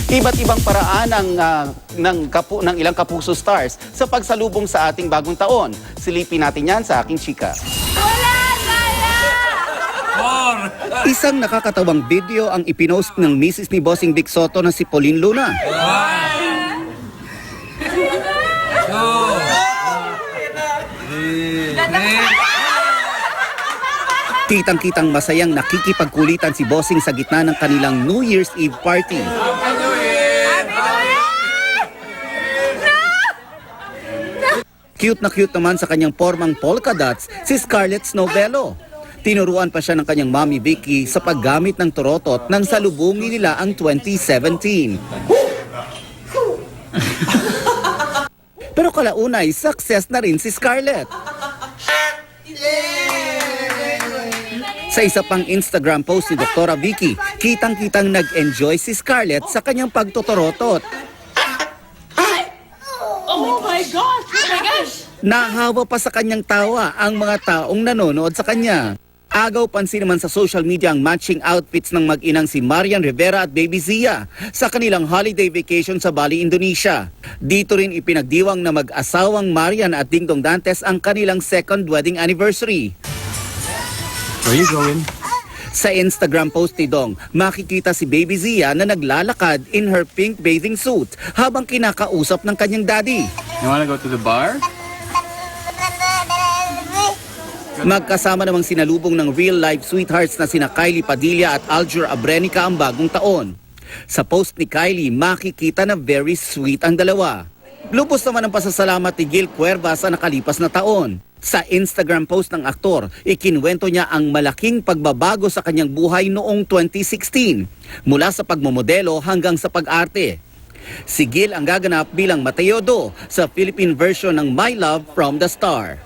Iba't ibang paraan ng ilang kapuso stars sa pagsalubong sa ating bagong taon. Silipin natin yan sa aking chika. Isang nakakatawang video ang ipinost ng misis ni Bossing Vic Soto na si Pauline Luna. Kitang-kitang masayang nakikipagkulitan si Bossing sa gitna ng kanilang New Year's Eve party. Cute na cute naman sa kanyang pormang polka dots si Scarlett Snovelo. Tinuruan pa siya ng kanyang mommy Vicky sa paggamit ng torotot nang salubungin nila ang 2017. Pero kalaunay, success na rin si Scarlett. Sa isa pang Instagram post ni Dr. Vicky, kitang-kitang nag-enjoy si Scarlett sa kanyang pagtotorotot. Oh my gosh! Oh my gosh! Nahawa pa sa kanyang tawa ang mga taong nanonood sa kanya. Agaw pansin naman sa social media ang matching outfits ng mag-inang si Marian Rivera at Baby Zia sa kanilang holiday vacation sa Bali, Indonesia. Dito rin ipinagdiwang na mag-asawang Marian at Dingdong Dantes ang kanilang second wedding anniversary. Where are you going? Sa Instagram post ni Dong, makikita si Baby Zia na naglalakad in her pink bathing suit habang kinakausap ng kanyang daddy. You wanna go to the bar? Magkasama namang sinalubong ng real-life sweethearts na sina Kylie Padilla at Aljur Abrenica ang bagong taon. Sa post ni Kylie, makikita na very sweet ang dalawa. Lubos naman ang pasasalamat ni Gil Cuerva sa nakalipas na taon. Sa Instagram post ng aktor, ikinwento niya ang malaking pagbabago sa kanyang buhay noong 2016, mula sa pagmomodelo hanggang sa pag-arte. Si Gil ang gaganap bilang Mateo Do sa Philippine version ng My Love from the Star.